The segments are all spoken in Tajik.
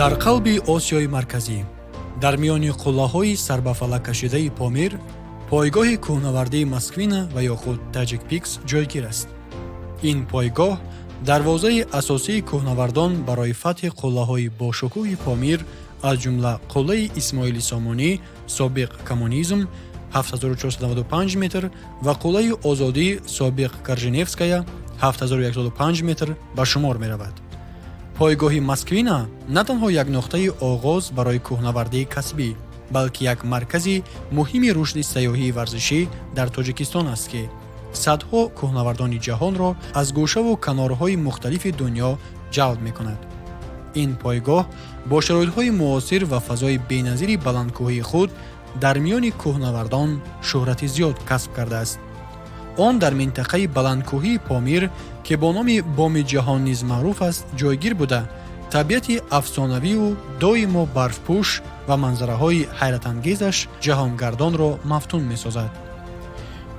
дар қалби осиёи марказӣ, дар миёни қуллаҳои сарбафалак кашидаи Помир, пойгоҳи кӯҳнавардии Москвина ва ё худ Tajik Peaks ҷойгир аст. ин пойгоҳ дарвозаи асосии кӯҳнавардон барои фатҳи қуллаҳои бошукӯҳи Помир, аз ҷумла қуллаи Исмоили Сомонӣ, собиқ коммунизм 7495 метр ва қуллаи Озодӣ, собиқ Корженевская 7105 метр ба шумор меравад. пойгоҳи Москвина на танҳо як нуқтаи оғоз барои кӯҳнавардии касбӣ, балки як маркази муҳими рушди сайёҳии варзишӣ дар Тоҷикистон аст, ки садҳо кӯҳнавардони ҷаҳонро аз гӯшаву канорҳои мухталифи дунё ҷалб мекунад. ин пойгоҳ бо шароитҳои муосир ва фазои беназири баландкӯҳии худ дар миёни кӯҳнавардон шӯҳрати зиёд касб кардааст. он дар минтақаи баландкӯҳии Помир, ки бо номи Боми ҷаҳон низ маъруф аст, ҷойгир буда, табиати афсонавию доимо барфпӯш ва манзараҳои ҳайратангезаш ҷаҳонгардонро мафтун месозад.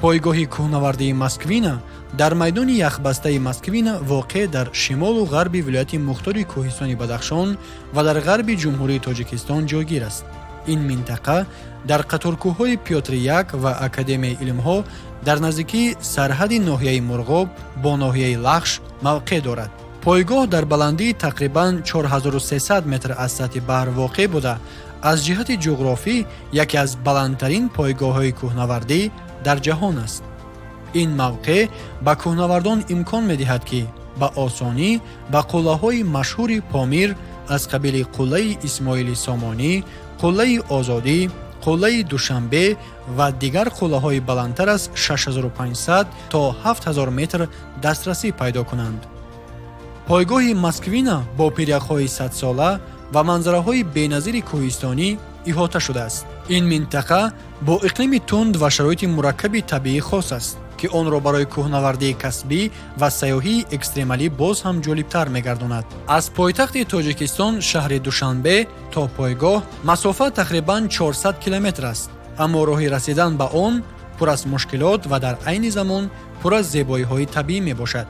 пойгоҳи кӯҳнавардии Москвина дар майдони яхбастаи Москвина воқеъ дар шимолу ғарби вилояти мухтори Кӯҳистони Бадахшон ва дар ғарби ҷумҳурии Тоҷикистон ҷойгир аст. ин минтақа дар қаторкӯҳҳои Пётр-1 ва Академияи илмҳо дар наздикии сарҳади ноҳияи Мурғоб бо ноҳияи Лахш мавқеъ дорад. пойгоҳ дар баландии тақрибан 4300 метр аз сатҳи баҳр воқеъ буда, аз ҷиҳати ҷуғрофӣ яке аз баландтарин пойгоҳҳои кӯҳнавардӣ дар ҷаҳон аст. ин мавқеъ ба кӯҳнавардон имкон медиҳад, ки ба осонӣ ба қуллаҳои машҳури Помир аз қабили қуллаи Исмоили Сомонӣ, қуллаи Озодӣ, қуллаи Душанбе ва дигар қуллаҳои баландтар аз 6500 то 7000 метр дастрасӣ пайдо кунанд. пойгоҳи Москвина бо пиряхҳои садсола ва манзараҳои беназири кӯҳистонӣ иҳота шудааст. ин минтақа бо иқлими тунд ва шароити мураккаби табиӣ хос аст, ки онро барои кӯҳнавардии касбӣ ва сайёҳии экстремалӣ боз ҳам ҷолибтар мегардонад. аз пойтахти Тоҷикистон шаҳри Душанбе то пойгоҳ масофа тақрибан 400 километр аст, аммо роҳи расидан ба он пур аз мушкилот ва дар айни замон пур аз зебоиҳои табиӣ мебошад.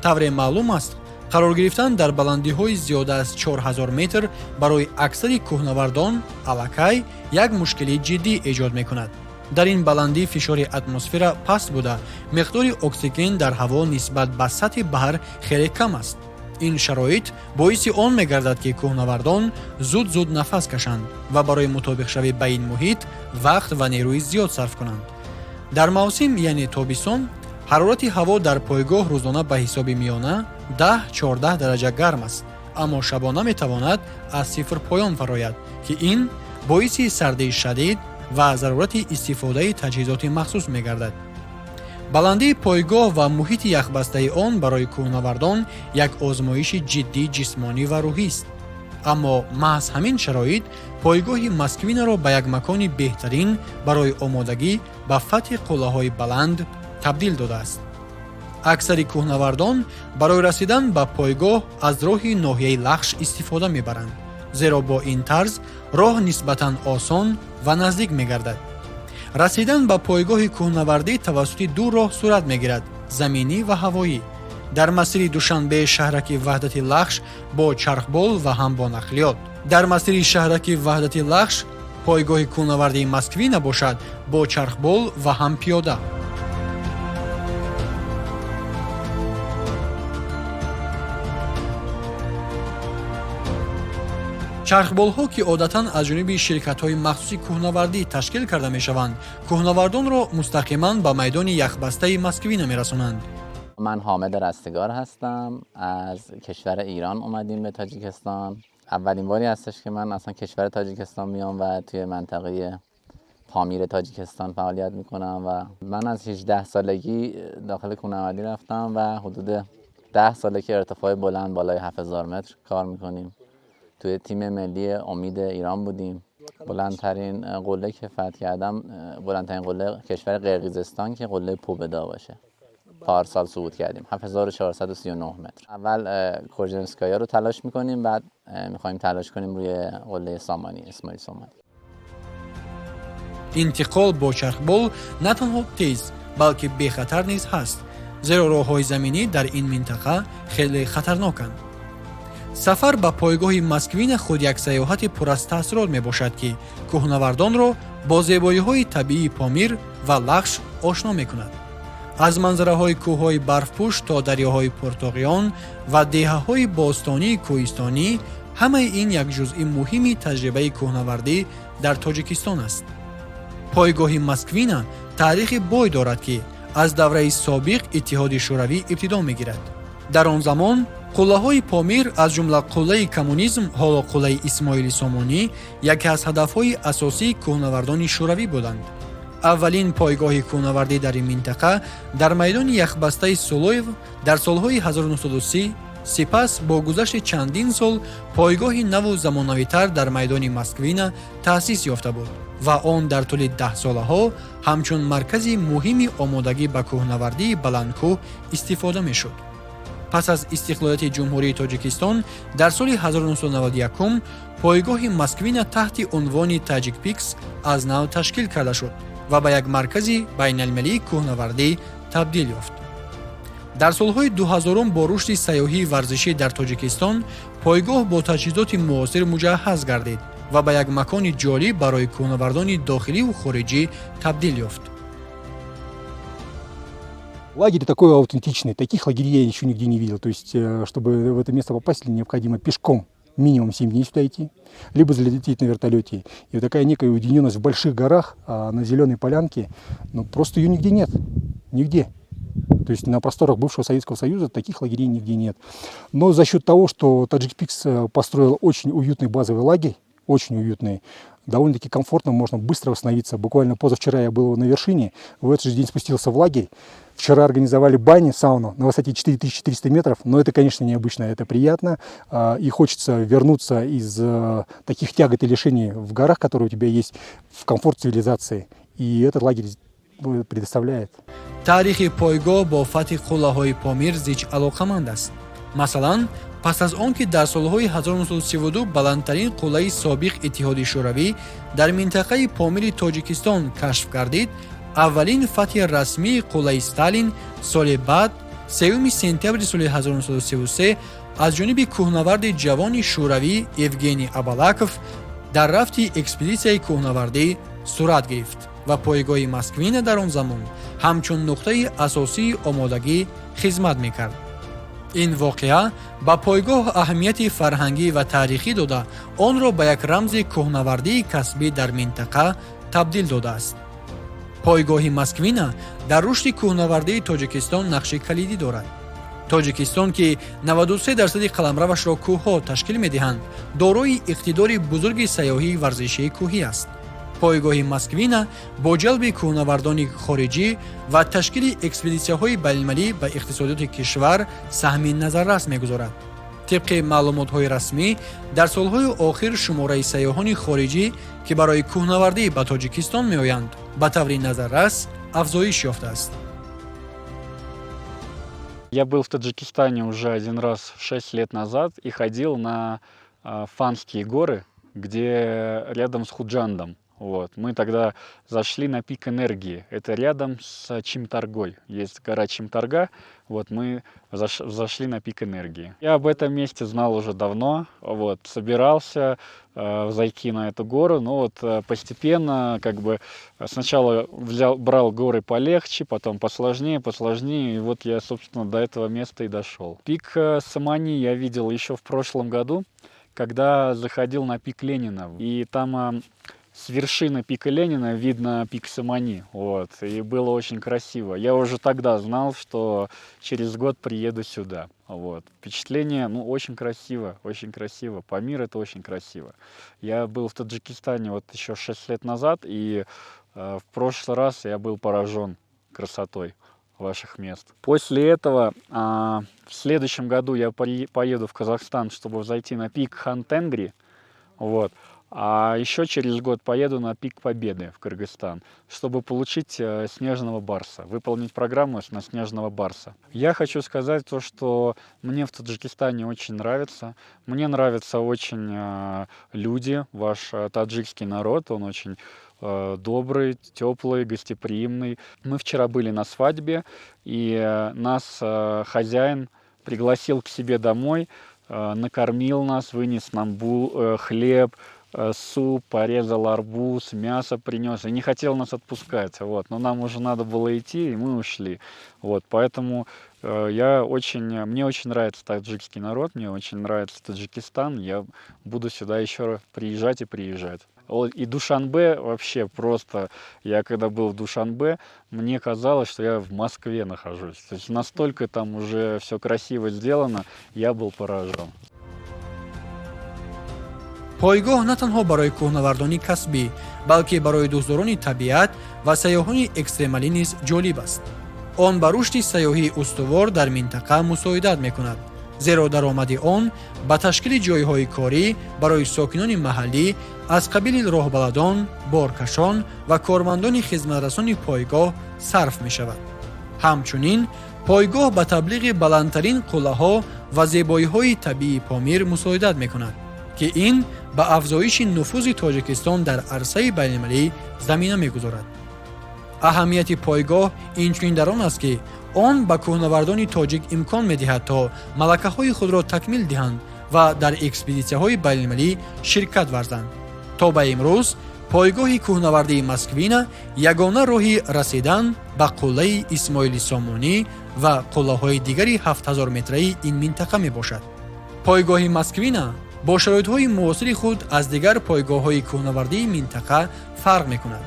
тавре маълум аст, қарор гирифтан дар баландиҳои зиёда аз 4000 метр барои аксари кӯҳнавардон аллакай як мушкилии ҷиддӣ эҷод мекунад. дар ин баландӣ фишори атмосфера паст буда, миқдори оксиген дар ҳаво нисбат ба сатҳи баҳр хеле кам аст. ин шароит боиси он мегардад, ки кӯҳнавардон зуд нафас кашанд ва барои мутобиқшавӣ ба ин муҳит вақт ва нерӯи зиёд сарф кунанд. дар мавсим, яъне тобистон, ҳарорати ҳаво дар пойгоҳ рӯзона ба ҳисоби миёна 10-14 дараҷа гарм аст, аммо шабона метавонад аз сифр поён фарояд, ки ин боиси сардии шадид ва зарурати истифодаи таҷҳизоти махсус мегардад. баландии пойгоҳ ва муҳити яхбастаи он барои кӯҳнавардон як озмоиши ҷиддӣ ҷисмонӣ ва рӯҳист. аммо маҳз ҳамин шароит пойгоҳи Москвинаро ба як макони беҳтарин барои омодагӣ ба фатҳи қуллаҳои баланд табдил додааст. аксари кӯҳнавардон барои расидан ба пойгоҳ аз роҳи ноҳияи Лахш истифода мебаранд, зеро бо ин тарз роҳ нисбатан осон ва наздик мегардад. расидан ба пойгоҳи кӯҳнавардӣ тавассути ду роҳ сурат мегирад: заминӣ ва ҳавоӣ. дар масири Душанбе шаҳраки ваҳдати Лахш бо чархбол ва ҳам бо нақлиёт. дар масири шаҳраки ваҳдати Лахш пойгоҳи кӯҳнавардии Москвина бошад бо чархбол ва ҳам пиёда. чархболҳо, ки одатан аз ҷониби ширкатҳои махсуси кӯҳнавардӣ ташкил карда мешаванд, кӯҳнавардонро мустақиман ба майдони яхбастаи Москвина мерасонанд. من حامد رستگار هستم. از کشور ایران اومدیم به تاجیکستان. اولین باری هستش که من اصلا کشور تاجیکستان میام و توی منطقه پامیر تاجیکستان فعالیت میکنم و من از 18 سالگی داخل کوهنوردی رفتم و حدود 10 ساله که ارتفاع بلند بالای 7000 متر کار میکنیم. توی تیم ملی امید ایران بودیم. بلندترین قله که فتح کردم بلندترین قله کشور قرقیزستان که قله پوبدا باشه. پارسال صعود کردیم 7439 متر. اول کورژنسکایا رو تلاش میکنیم، بعد میخوایم تلاش کنیم روی قله سامانی، اسماعیل سامانی. интиқол бо чархбол на танҳо тез, балки бехатар низ ҳаст, зеро роҳҳои заминӣ дар ин минтақа хеле хатарноканд. сафар ба пойгоҳи Москвина худ як саёҳати пур аз таъсирот мебошад, ки кӯҳнавардонро бо зебоиҳои табиии Помир ва Лахш ошно мекунад. аз манзараҳои кӯҳҳои барфпӯш то дарёҳои Пуртуғиён ва деҳаҳои бостонии кӯҳистонӣ, ҳамаи ин як ҷузъи муҳими таҷрибаи кӯҳнавардӣ дар Тоҷикистон аст. пойгоҳи Москвина таърихи бой дорад, ки аз давраи собиқ Иттиҳоди Шӯравӣ ибтидо мегирад. дар он замон қуллаҳои Помир, аз ҷумла қуллаи коммунизм, ҳоло қуллаи Исмоили Сомонӣ, яке аз ҳадафҳои асосии кӯҳнавардони шӯравӣ буданд. аввалин пойгоҳи кӯҳнавардӣ дар ин минтақа дар майдони яхбастаи Сулоев дар солҳои 1930, сипас бо гузашти чандин сол пойгоҳи наву замонавитар дар майдони Москвина таъсис ёфта буд ва он дар тӯли 10 солаҳо ҳамчун маркази муҳими омодагӣ ба кӯҳнавардии баландкӯҳ истифода мешуд. пас аз истиқлолияти ҷумҳурии Тоҷикистон дар соли 1991 пойгоҳи Москвина таҳти унвони Tajik Peaks аз нав ташкил карда шуд ва ба як маркази байналмилалии кӯҳнавардӣ табдил ёфт. дар солҳои 2000 бо рушди сайёҳии варзишӣ дар Тоҷикистон пойгоҳ бо таҷҳизоти муосир муҷаҳҳаз гардид ва ба як макони ҷолиб барои кӯҳнавардони дохиливу хориҷӣ табдил ёфт. Лагерь такой аутентичный, таких лагерей я еще нигде не видел. То есть, чтобы в это место попасть, необходимо пешком минимум 7 дней сюда идти, либо залететь на вертолете. И вот такая некая уединенность в больших горах, на зеленой полянке, ну просто ее нигде нет. Нигде. То есть на просторах бывшего Советского Союза таких лагерей нигде нет. Но за счет того, что Tajik Peaks построил очень уютный базовый лагерь, очень уютный, довольно-таки комфортно, можно быстро восстановиться. Буквально позавчера я был на вершине, в этот же день спустился в лагерь. Вчера организовали бани, сауну на высоте 4300 метров, но это, конечно, необычно, это приятно. И хочется вернуться из таких тягот и лишений в горах, которые у тебя есть, в комфорт цивилизации. И этот лагерь предоставляет. таърихи пойгоҳ бо фатҳи қуллаҳои Помир зич алоқаманд аст. масалан, пас аз он ки дар солҳои 1932 баландтарин қуллаи собиқ Иттиҳоди Шӯравӣ дар минтақаи Помири Тоҷикистон кашф гардид, аввалин фатҳи расмии қуллаи Сталин соли баъд 3 сентябри соли 1933 аз ҷониби кӯҳнаварди ҷавони шӯравӣ Евгений Абалаков дар рафти экспедитсияи кӯҳнавардӣ сурат гирифт ва пойгоҳи Москвина дар он замон ҳамчун нуқтаи асосии омодагӣ хизмат мекард. ин воқеа ба пойгоҳ аҳамияти фарҳангӣ ва таърихӣ дода, онро ба як рамзи кӯҳнавардии касбӣ дар минтақа табдил додааст. пойгоҳи Москвина дар рушди кӯҳнавардии Тоҷикистон нақши калидӣ дорад. Тоҷикистон, ки 93% қаламравашро кӯҳҳо ташкил медиҳанд, дорои иқтидори бузурги сайёҳии варзишии кӯҳӣ аст. пойгоҳи Москвина бо ҷалби кӯҳнавардони хориҷӣ ва ташкили экспедитсияҳои байналмилалӣ ба иқтисодиёти кишвар саҳми назаррас мегузорад. тибқи маълумотҳои расмӣ, дар солҳои охир шумораи сайёҳони хориҷӣ, ки барои кӯҳнавардӣ ба Тоҷикистон меоянд, ба таври назаррас афзоиш ёфтааст. Я был в Таджикистане уже один раз 6 лет назад и ходил на Фанские горы, где рядом с Худжандом. Вот. Мы тогда зашли на пик энергии. Это рядом с Чимтаргой. Есть гора Чимтарга. Вот мы зашли на пик энергии. Я об этом месте знал уже давно. Вот. Собирался зайти на эту гору. Но вот постепенно как бы сначала брал горы полегче, потом посложнее. И вот я, собственно, до этого места и дошел. Пик Самани я видел еще в прошлом году, когда заходил на пик Ленина. И там с вершины пика Ленина видно пик Самани. Вот. И было очень красиво. Я уже тогда знал, что через год приеду сюда. Вот. Впечатление, очень красиво, очень красиво. Памир — это очень красиво. Я был в Таджикистане вот еще 6 лет назад, и в прошлый раз я был поражен красотой ваших мест. После этого в следующем году я поеду в Казахстан, чтобы зайти на пик Хан-Тенгри. Вот. А еще через год поеду на пик Победы в Кыргызстан, чтобы получить снежного барса, выполнить программу на снежного барса. Я хочу сказать то, что мне в Таджикистане очень нравится. Мне нравятся очень люди, ваш таджикский народ, он очень добрый, теплый, гостеприимный. Мы вчера были на свадьбе, и нас хозяин пригласил к себе домой накормил нас, вынес нам хлеб, суп, порезал арбуз, мясо принес и не хотел нас отпускать. Вот. Но нам уже надо было идти, и мы ушли. Вот. Поэтому мне очень нравится таджикский народ, мне очень нравится Таджикистан. Я буду сюда еще приезжать и приезжать. И Душанбе вообще просто, я когда был в Душанбе, мне казалось, что я в Москве нахожусь. То есть настолько там уже все красиво сделано, я был поражен. пойгоҳ на танҳо барои кӯҳнавардони касбӣ, балки барои дӯстдорони табиат ва сайёҳони экстремалӣ низ ҷолиб аст. он ба рушди сайёҳии устувор дар минтақа мусоидат мекунад, зеро даромади он ба ташкили ҷойҳои корӣ барои сокинони маҳаллӣ аз қабили роҳбаладон, боркашон ва кормандони хизматрасони пойгоҳ сарф мешавад. ҳамчунин пойгоҳ ба таблиғи баландтарин қуллаҳо ва зебоиҳои табиии Помир мусоидат мекунад, ки ин ба афзоиши нуфузи Тоҷикистон дар арсаи байналмилалӣ замина мегузорад. аҳамияти пойгоҳ инчунин дар он аст, ки он ба кӯҳнавардони тоҷик имкон медиҳад то малакаҳои худро такмил диҳанд ва дар экспедитсияҳои байналмилалӣ ширкат варзанд. то ба имрӯз пойгоҳи кӯҳнавардии Москвина ягона роҳи расидан ба қуллаи Исмоили Сомонӣ ва қуллаҳои дигари 7000 метраи ин минтақа мебошад. пойгоҳи Москвина бо шароитҳои муосири худ аз дигар пойгоҳҳои кӯҳнавардии минтақа фарқ мекунад.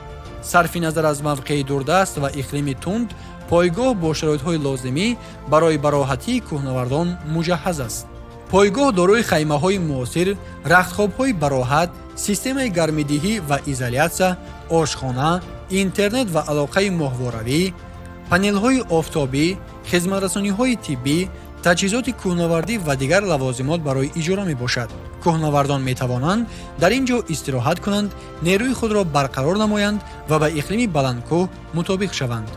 сарфи назар аз мавқеи дурдаст ва иқлими тунд, пойгоҳ бо шароитҳои лозимӣ барои бароҳатии кӯҳнавардон муҷаҳҳаз аст. пойгоҳ дорои хаймаҳои муосир, рахтхобҳои бароҳат, системаи гармидиҳӣ ва изолятсия, ошхона, интернет ва алоқаи моҳворавӣ, панелҳои офтобӣ, хизматрасониҳои тиббӣ, таҷҳизоти кӯҳнавардӣ ва дигар лавозимот барои иҷора мебошад. кӯҳнавардон метавонанд дар ин ҷо истироҳат кунанд, нерӯи худро барқарор намоянд ва ба иқлими баландкӯҳ мутобиқ шаванд.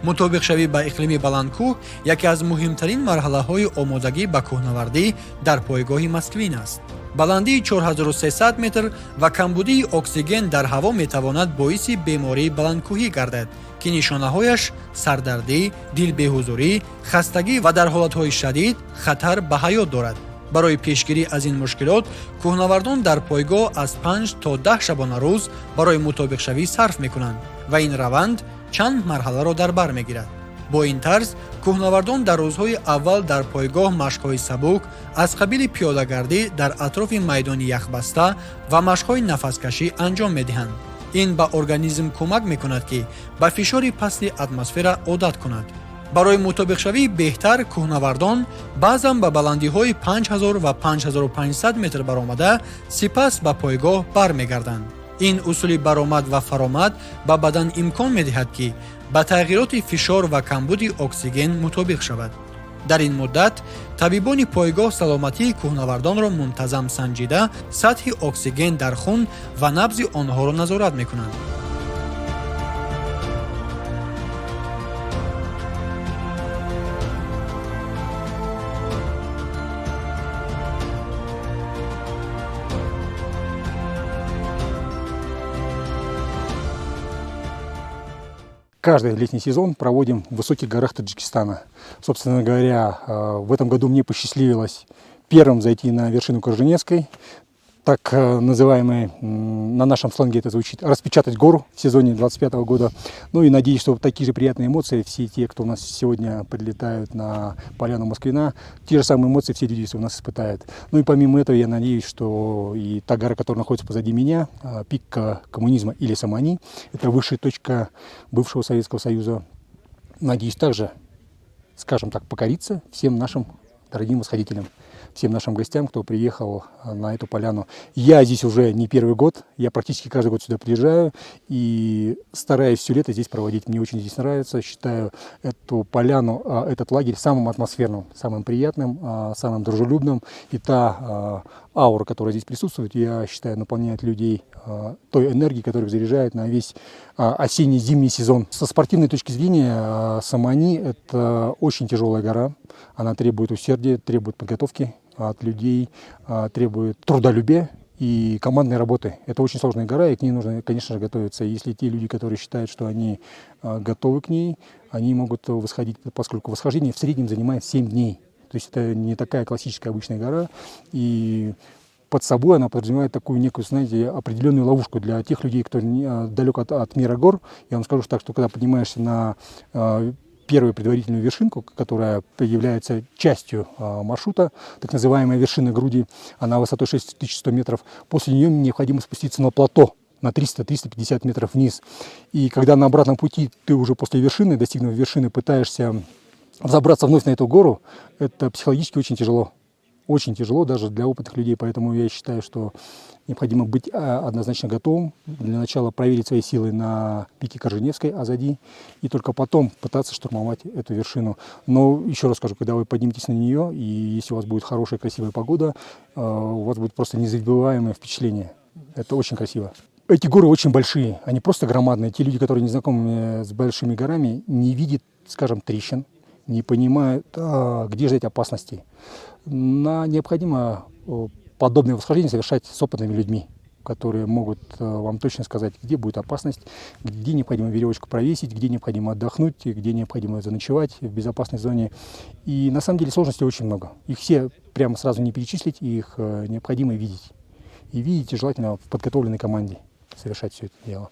мутобиқшавӣ ба иқлими баландкӯҳ яке аз муҳимтарин марҳалаҳои омодагӣ ба кӯҳнавардӣ дар пойгоҳи Москвин аст. баландии 4300 метр ва камбудии оксиген дар ҳаво метавонад боиси бемории баландкӯҳӣ гардад, ки нишонаҳояш сардардӣ, дилбеҳузурӣ, хастагӣ ва дар ҳолатҳои шадид хатар ба ҳаёт дорад. барои пешгирӣ аз ин мушкилот, кӯҳнавардон дар пойгоҳ аз 5 то 10 шабона рӯз барои мутобиқшавӣ сарф мекунанд ва ин раванд чанд марҳаларо дар бар мегирад. бо ин тарз, кӯҳнавардон дар рӯзҳои аввал дар пойгоҳ машқҳои сабук аз қабили пиёдагардӣ дар атрофи майдони яхбаста ва машқҳои нафаскашӣ анҷом медиҳанд. ин ба организм кӯмак мекунад, ки ба фишори пасти атмосфера одат кунад. барои мутобиқшавии беҳтар, кӯҳнавардон баъзан ба баландиҳои 5000 ва 5500 метр баромада, сипас ба пойгоҳ бармегарданд. ин усули баромад ва фаромад ба бадан имкон медиҳад, ки ба тағйироти фишор ва камбуди оксиген мутобиқ шавад. дар ин муддат табибони пойгоҳ саломатии кӯҳнавардонро мунтазам санҷида, сатҳи оксиген дар хун ва набзи онҳоро назорат мекунанд. Каждый летний сезон проводим в высоких горах Таджикистана. Собственно говоря, в этом году мне посчастливилось первым зайти на вершину Корженевской, так называемый, на нашем сленге это звучит, распечатать гору в сезоне 25 года. Ну и надеюсь, что такие же приятные эмоции все те, кто у нас сегодня прилетают на поляну Москвина, те же самые эмоции все люди у нас испытают. Ну и помимо этого я надеюсь, что и та гора, которая находится позади меня, пик коммунизма или Самани, это высшая точка бывшего Советского Союза, надеюсь также, скажем так, покориться всем нашим дорогим восходителям, всем нашим гостям, кто приехал на эту поляну. Я здесь уже не первый год, я практически каждый год сюда приезжаю и стараюсь все лето здесь проводить. Мне очень здесь нравится, считаю эту поляну, этот лагерь самым атмосферным, самым приятным, самым дружелюбным. И та аура, которая здесь присутствует, я считаю, наполняет людей той энергией, которая заряжает на весь осенне-зимний сезон. Со спортивной точки зрения, Самани – это очень тяжелая гора. Она требует усердия, требует подготовки от людей, требует трудолюбия и командной работы. Это очень сложная гора, и к ней нужно, конечно же, готовиться. Если те люди, которые считают, что они готовы к ней, они могут восходить, поскольку восхождение в среднем занимает 7 дней. То То есть это не такая классическая обычная гора, и под собой она подразумевает такую некую, знаете, определенную ловушку для тех людей, кто далек от мира гор. Я вам скажу так, что когда поднимаешься на первую предварительную вершинку, которая является частью маршрута, так называемая вершина груди, она высотой 6100 метров, после нее необходимо спуститься на плато на 300-350 метров вниз. И когда на обратном пути ты уже после вершины, достигнув вершины, пытаешься взобраться вновь на эту гору, это психологически очень тяжело. Очень тяжело даже для опытных людей, поэтому я считаю, что необходимо быть однозначно готовым. Для начала проверить свои силы на пике Корженевской, Азади, и только потом пытаться штурмовать эту вершину. Но еще раз скажу, когда вы подниметесь на нее, и если у вас будет хорошая, красивая погода, у вас будет просто незабываемое впечатление. Это очень красиво. Эти горы очень большие, они просто громадные. Те люди, которые не знакомы с большими горами, не видят, скажем, трещин, не понимают, где же эти опасности. Необходимо подобные восхождения совершать с опытными людьми, которые могут вам точно сказать, где будет опасность, где необходимо веревочку провесить, где необходимо отдохнуть, где необходимо заночевать в безопасной зоне. И на самом деле сложностей очень много. Их все прямо сразу не перечислить, их необходимо видеть. И видите, желательно в подготовленной команде совершать все это дело.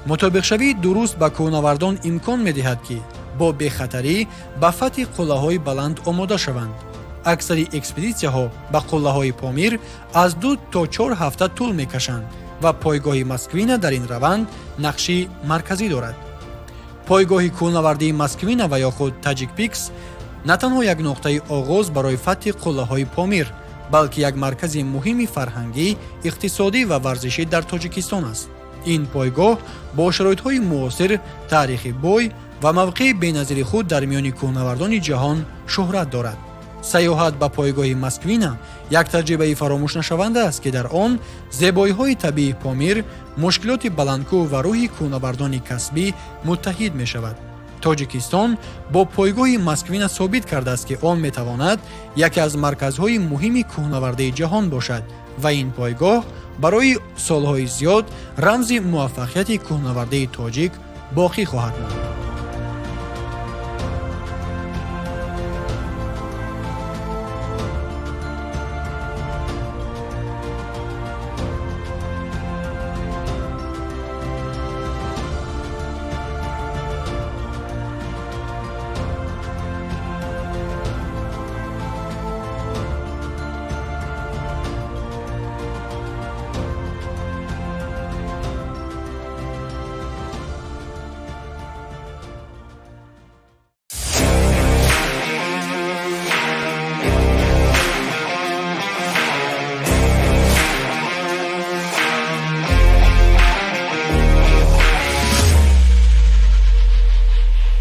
мутобиқшавии дуруст ба кӯҳнавардон имкон медиҳад ки бо бехатарӣ ба фатҳи қуллаҳои баланд омода шаванд. аксари экспедитсияҳо ба қуллаҳои помир аз 2 то 4 ҳафта тӯл мекашанд ва пойгоҳи Москвина дар ин раванд нақши марказӣ дорад. пойгоҳи кӯҳнавардии Москвина ва ё худ Tajik Peaks на танҳо як нуқтаи оғоз барои фатҳи қуллаҳои помир, балки як маркази муҳими фарҳангӣ, иқтисодӣ ва варзишӣ дар Тоҷикистон аст. ин пойгоҳ бо шароитҳои муосир, таърихи бой ва мавқеи беназири худ дар миёни кӯҳнавардони ҷаҳон шӯҳрат дорад. сайёҳат ба пойгоҳи Москвина як таҷрибаи фаромӯшнашаванда аст, ки дар он зебоиҳои табиии Помир, мушкилоти баландкӯҳ ва рӯҳи кӯҳнавардони касбӣ муттаҳид мешавад. Тоҷикистон бо пойгоҳи Москвина собит кардааст, ки он метавонад яке аз марказҳои муҳими кӯҳнавардии ҷаҳон бошад ва ин пойгоҳ барои солҳои зиёд рамзи муваффақияти кӯҳнавардии тоҷик боқӣ хоҳад монд.